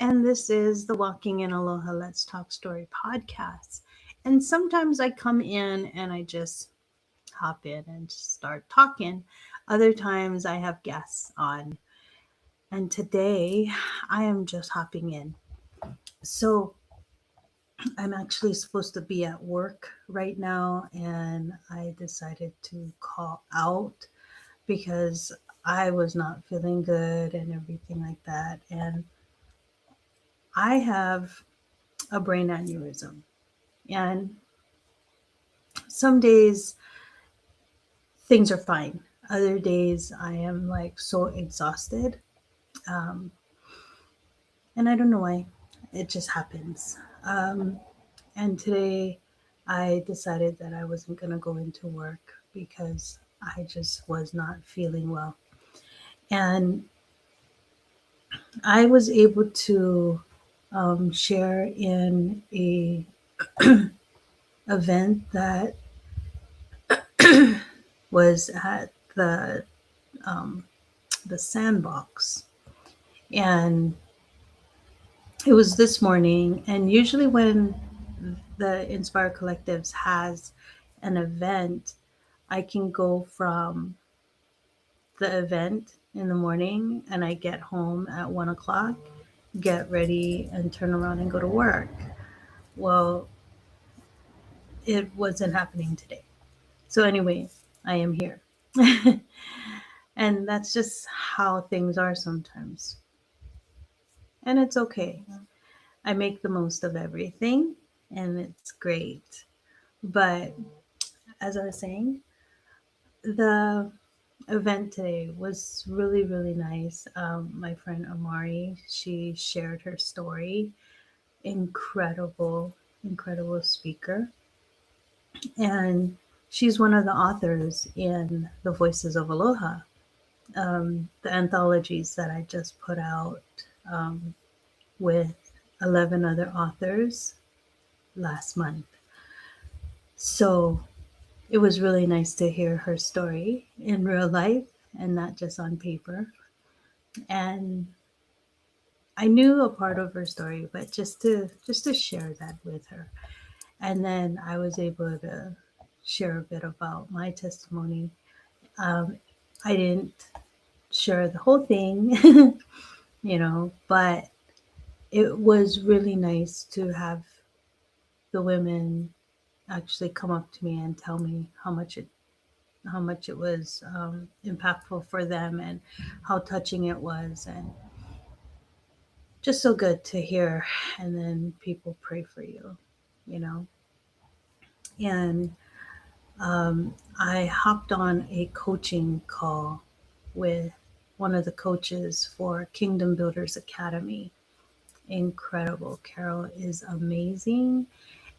and this is the Walking in Aloha Let's Talk Story podcast. And sometimes I come in and I just hop in and start talking. Other times I have guests on, and today I am just hopping in. So I'm actually supposed to be at work right now, and I decided to call out because I was not feeling good and everything like that. And I have a brain aneurysm. And some days things are fine. Other days I am like so exhausted. Um, and I don't know why. It just happens. Um, and today I decided that I wasn't going to go into work because I just was not feeling well. And I was able to share in a event that was at um, the sandbox, and it was this morning. And usually, when the Inspire Collectives has an event, I can go from the event in the morning and I get home at 1 o'clock, get ready, and turn around and go to work. Well, it wasn't happening today. So, anyway, I am here. And that's just how things are sometimes. And it's okay. I make the most of everything and it's great. But as I was saying, the event today was really, really nice. My friend Amari, she shared her story. Incredible, incredible speaker. And she's one of the authors in The Voices of Aloha, the anthologies that I just put out um, with 11 other authors last month. So it was really nice to hear her story in real life and not just on paper. And I knew a part of her story, but just to share that with her. And then I was able to share a bit about my testimony. Um, I didn't share the whole thing, but it was really nice to have the women actually come up to me and tell me how much it was impactful for them and how touching it was, and just so good to hear. And then people pray for you know and I hopped on a coaching call with one of the coaches for Kingdom Builders Academy. Incredible. Carol is amazing,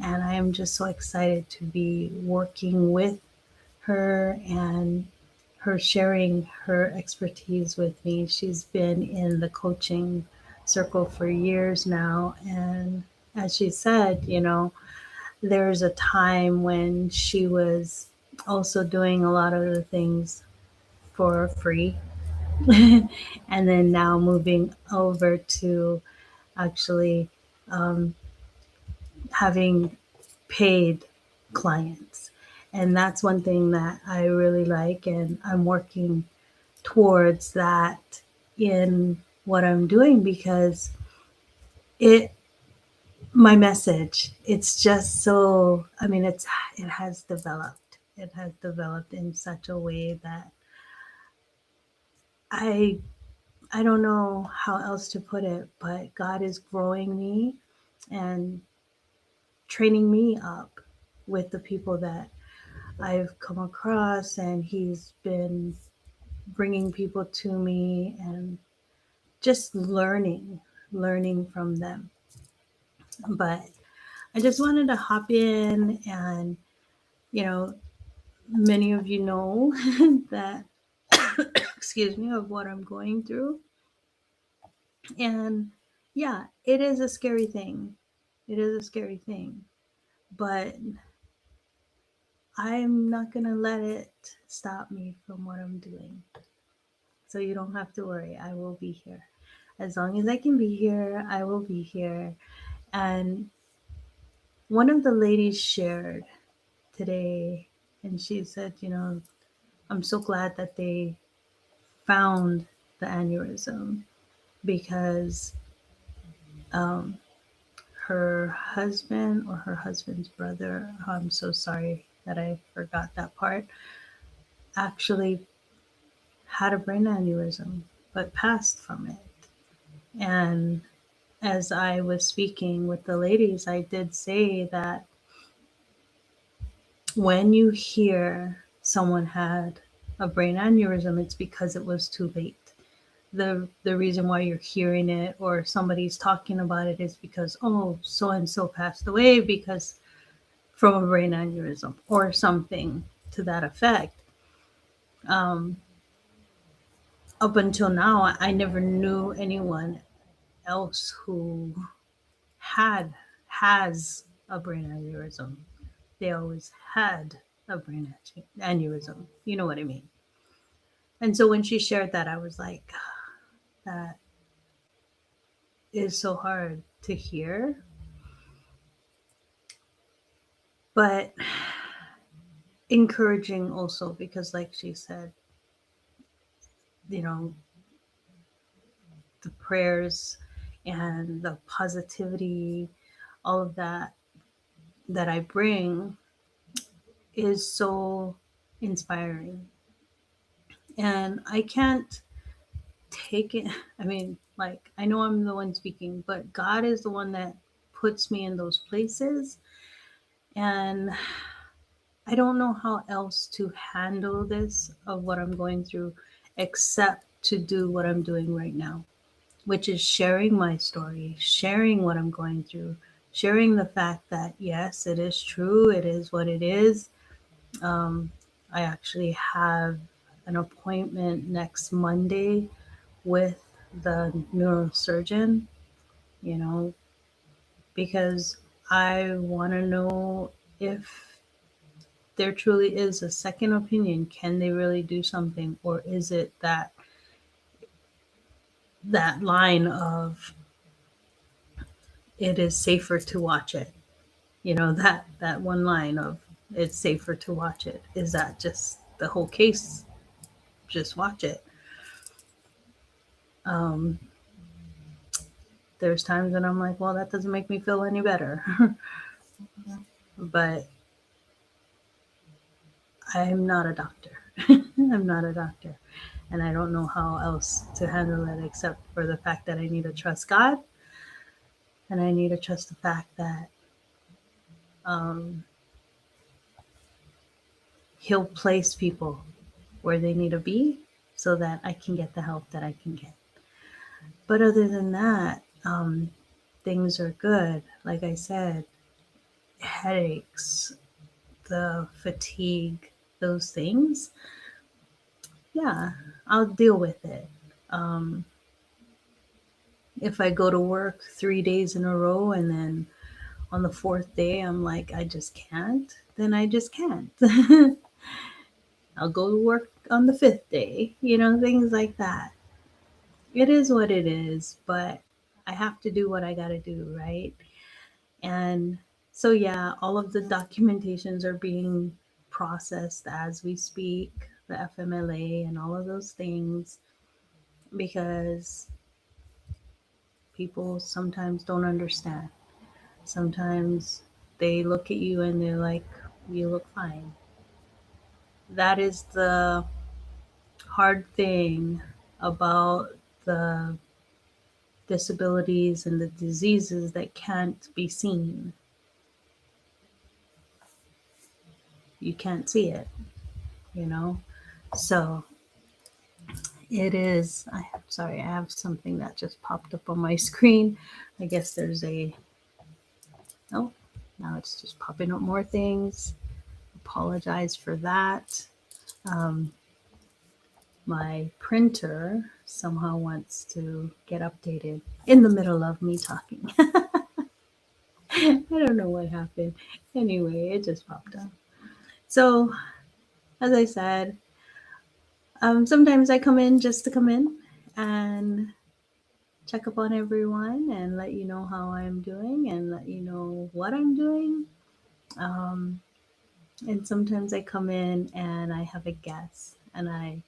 and I am just so excited to be working with her and her sharing her expertise with me. She's been in the coaching circle for years now. And as she said, there's a time when she was also doing a lot of the things for free. And then now moving over to actually um, having paid clients. And that's one thing that I really like, and I'm working towards that in what I'm doing, because it my message, it's just so, I mean, it has developed in such a way that I I don't know how else to put it, but God is growing me and training me up with the people that I've come across, and He's been bringing people to me and just learning from them. But I just wanted to hop in, and you know, many of you know that, excuse me, of what I'm going through. And yeah, it is a scary thing. It is a scary thing. But I'm not going to let it stop me from what I'm doing. So you don't have to worry. I will be here. As long as I can be here, I will be here. And one of the ladies shared today, and she said, I'm so glad that they found the aneurysm because um, her husband or her husband's brother, I'm so sorry that I forgot that part, actually had a brain aneurysm but passed from it. And as I was speaking with the ladies, I did say that when you hear someone had a brain aneurysm, it's because it was too late. The reason why you're hearing it or somebody's talking about it is because, oh, so and so passed away because from a brain aneurysm or something to that effect. Um, Up until now, I never knew anyone else who had has a brain aneurysm. They always had a brain aneurysm. You know what I mean? And so when she shared that, I was like, that is so hard to hear. But encouraging also because, like she said, you know, the prayers and the positivity, all of that I bring is so inspiring. And I can't take it. I mean, like, I know I'm the one speaking, but God is the one that puts me in those places. And I don't know how else to handle this of what I'm going through except to do what I'm doing right now, which is sharing my story, sharing what I'm going through, sharing the fact that, yes, it is true, it is what it is. Um, I actually have an appointment next Monday with the neurosurgeon, you know, because I want to know if there truly is a second opinion. Can they really do something? Or is it that line of it is safer to watch it? That one line of it's safer to watch it. Is that just the whole case? Just watch it. Um, there's times when I'm like, well, that doesn't make me feel any better. But I'm not a doctor. I'm not a doctor. And I don't know how else to handle it except for the fact that I need to trust God and I need to trust the fact that um, He'll place people where they need to be so that I can get the help that I can get. But other than that, things are good. Like I said, headaches, the fatigue, those things, yeah, I'll deal with it. Um, if I go to work 3 days in a row and then on the fourth day I'm like, I just can't, then I just can't. I'll go to work on the fifth day, things like that. It is what it is, but I have to do what I got to do, right? And so, yeah, all of the documentations are being processed as we speak, the FMLA and all of those things, because people sometimes don't understand. Sometimes they look at you and they're like, you look fine. That is the hard thing about the disabilities and the diseases that can't be seen. You can't see it, you know? So it is, sorry, I have something that just popped up on my screen. I guess there's oh, now it's just popping up more things. Apologize for that. Um, my printer somehow wants to get updated in the middle of me talking. I don't know what happened. Anyway, it just popped up. So, as I said, Sometimes I come in just to come in and check up on everyone and let you know how I'm doing and let you know what I'm doing. Um, and sometimes I come in and I have a guest, and I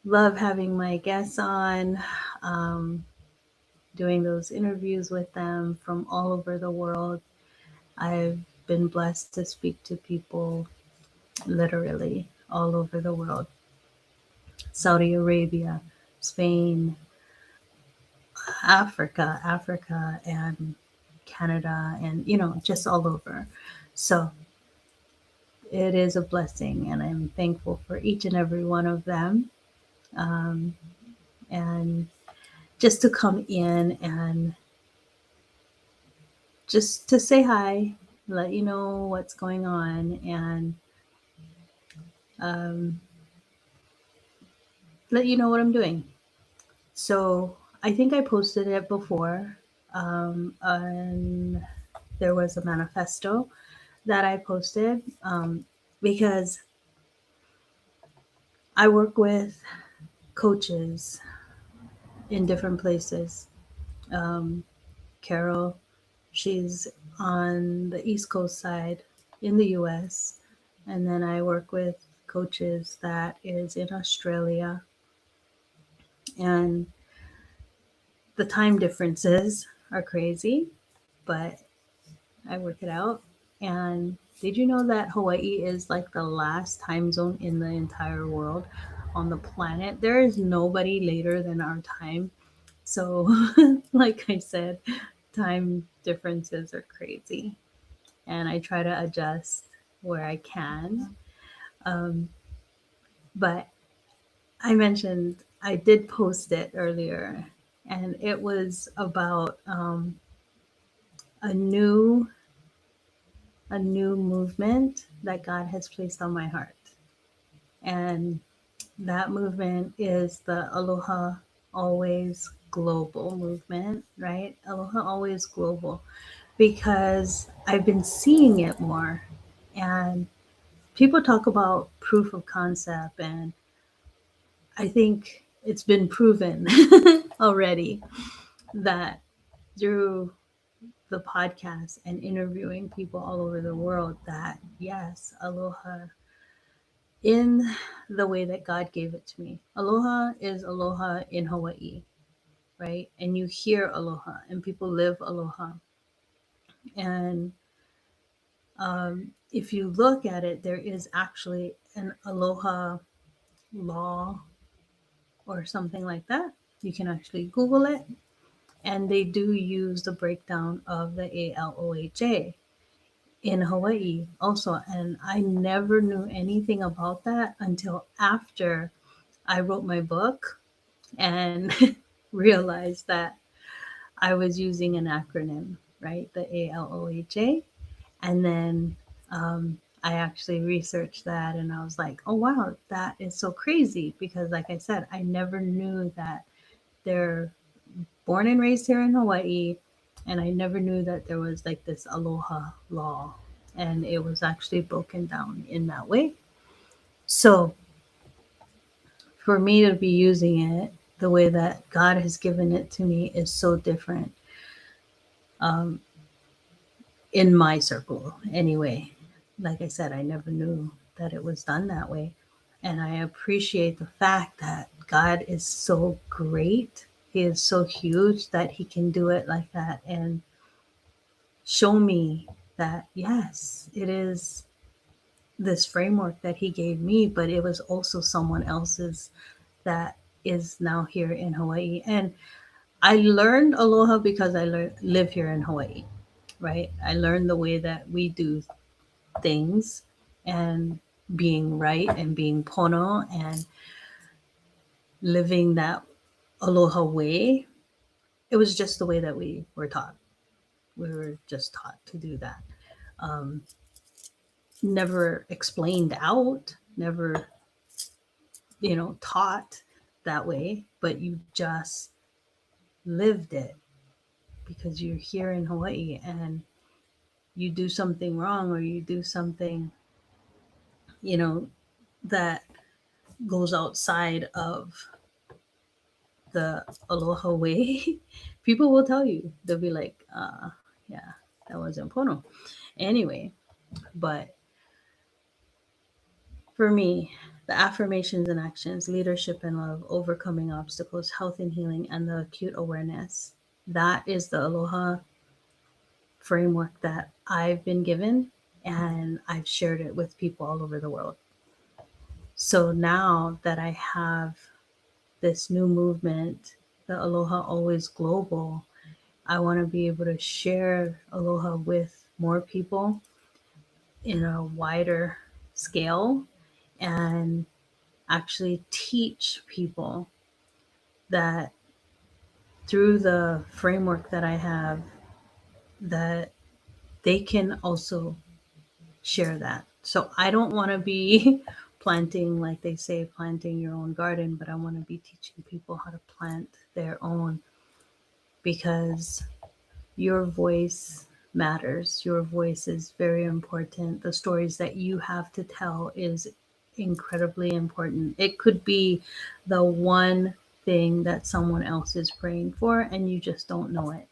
love having my guests on, um, doing those interviews with them from all over the world. I've been blessed to speak to people literally all over the world: Saudi Arabia, Spain, Africa, and Canada, and just all over. So it is a blessing, and I'm thankful for each and every one of them. Um, and just to come in and just to say hi, let you know what's going on, and um, let you know what I'm doing. So I think I posted it before. And there was a manifesto that I posted, because I work with coaches in different places. Um, Carol, she's on the East Coast side in the US. And then I work with coaches that is in Australia. And the time differences are crazy, but I work it out. And did you know that Hawaii is like the last time zone in the entire world on the planet? There is nobody later than our time. So, like I said, time differences are crazy. And I try to adjust where I can. Um, but I mentioned I did post it earlier, and it was about a new a new movement that God has placed on my heart. And that movement is the Aloha Always Global movement, right? Aloha Always Global, because I've been seeing it more. And people talk about proof of concept, and I think it's been proven already that through the podcast and interviewing people all over the world, that yes, aloha in the way that God gave it to me. Aloha is aloha in Hawaii, right? And you hear aloha, and people live aloha. And if you look at it, there is actually an aloha law or something like that. You can actually Google it, and they do use the breakdown of the ALOHA in Hawaii also. And I never knew anything about that until after I wrote my book and realized that I was using an acronym, right? The ALOHA. And then I actually researched that, and I was like, oh, wow, that is so crazy. Because, like I said, I never knew that they're born and raised here in Hawaii. And I never knew that there was like this aloha law. And it was actually broken down in that way. So for me to be using it the way that God has given it to me is so different, um, in my circle anyway. Like I said, I never knew that it was done that way. And I appreciate the fact that God is so great. He is so huge that he can do it like that and show me that, yes, it is this framework that he gave me, but it was also someone else's that is now here in Hawaii. And I learned aloha because I live here in Hawaii, right? I learned the way that we do things, and being right and being pono and living that aloha way. It was just the way that we were taught. We were just taught to do that. Um, Never explained out, never, taught that way, but you just lived it because you're here in Hawaii, and you do something wrong, or you do something, you know, that goes outside of the aloha way, people will tell you. They'll be like, yeah, that wasn't pono. Anyway, but for me, the affirmations and actions, leadership and love, overcoming obstacles, health and healing, and the acute awareness, that is the aloha framework that I've been given, and I've shared it with people all over the world. So now that I have this new movement, the Aloha Always Global, I want to be able to share Aloha with more people in a wider scale and actually teach people that through the framework that I have, that they can also share that. So I don't want to be planting, like they say, planting your own garden, but I want to be teaching people how to plant their own, because your voice matters. Your voice is very important. The stories that you have to tell is incredibly important. It could be the one thing that someone else is praying for and you just don't know it.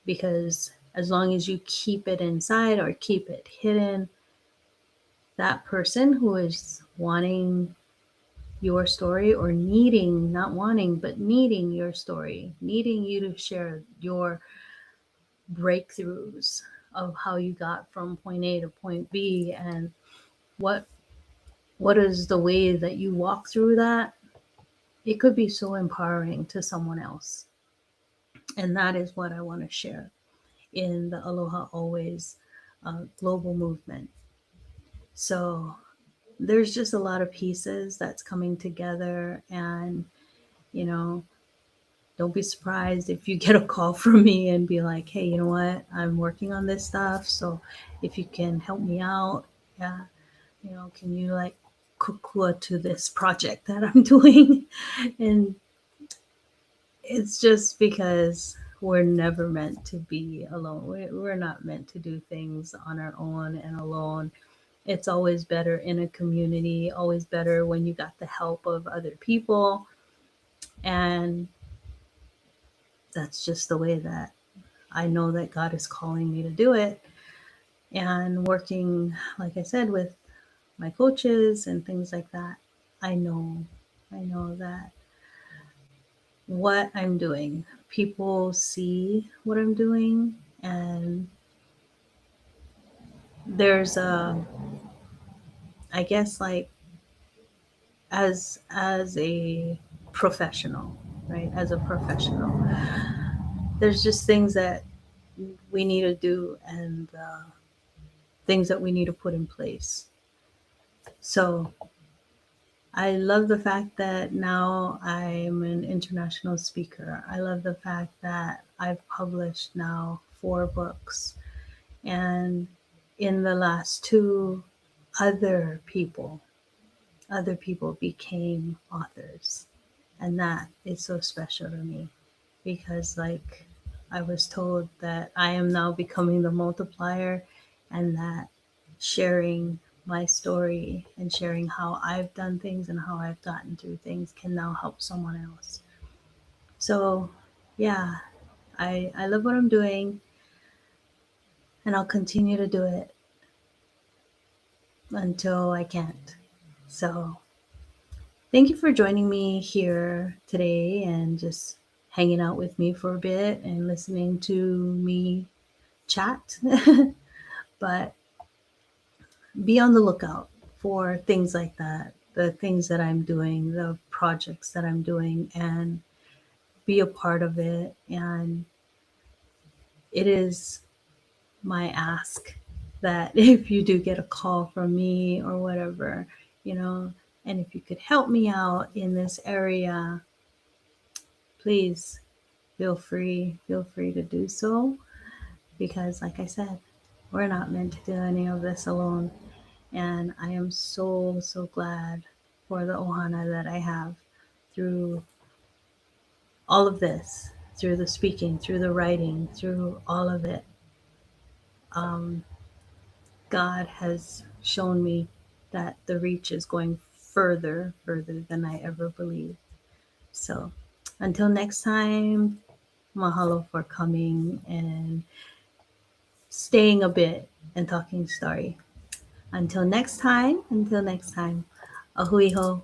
Because as long as you keep it inside or keep it hidden, that person who is wanting your story, or needing, not wanting, but needing your story, needing you to share your breakthroughs of how you got from point A to point B, and what what is the way that you walk through that, it could be so empowering to someone else. And that is what I want to share in the Aloha Always global movement. So there's just a lot of pieces that's coming together, and you know, don't be surprised if you get a call from me and be like, hey, you know what, I'm working on this stuff, so if you can help me out, yeah, can you like kukua to this project that I'm doing? And it's just because we're never meant to be alone. We're not meant to do things on our own and alone. It's always better in a community, always better when you got the help of other people. And that's just the way that I know that God is calling me to do it. And working, like I said, with my coaches and things like that, I know that what I'm doing, people see what I'm doing, and there's a, I guess, like, as a professional, right? As a professional, there's just things that we need to do, and things that we need to put in place. So I love the fact that now I'm an international speaker. I love the fact that I've published now 4 books. And in the last two, other people, other people became authors. And that is so special to me, because, like, I was told that I am now becoming the multiplier, and that sharing my story and sharing how I've done things and how I've gotten through things can now help someone else. So, yeah, I love what I'm doing, and I'll continue to do it until I can't. So, thank you for joining me here today and just hanging out with me for a bit and listening to me chat. But be on the lookout for things like that, the things that I'm doing, the projects that I'm doing, and be a part of it. And it is my ask that if you do get a call from me or whatever, you know, and if you could help me out in this area, please feel free to do so, because like I said, we're not meant to do any of this alone. And I am so glad for the ohana that I have through all of this, through the speaking, through the writing, through all of it. um, God has shown me that the reach is going further than I ever believed. So until next time, mahalo for coming and staying a bit and talking story. Until next time, ahui ho.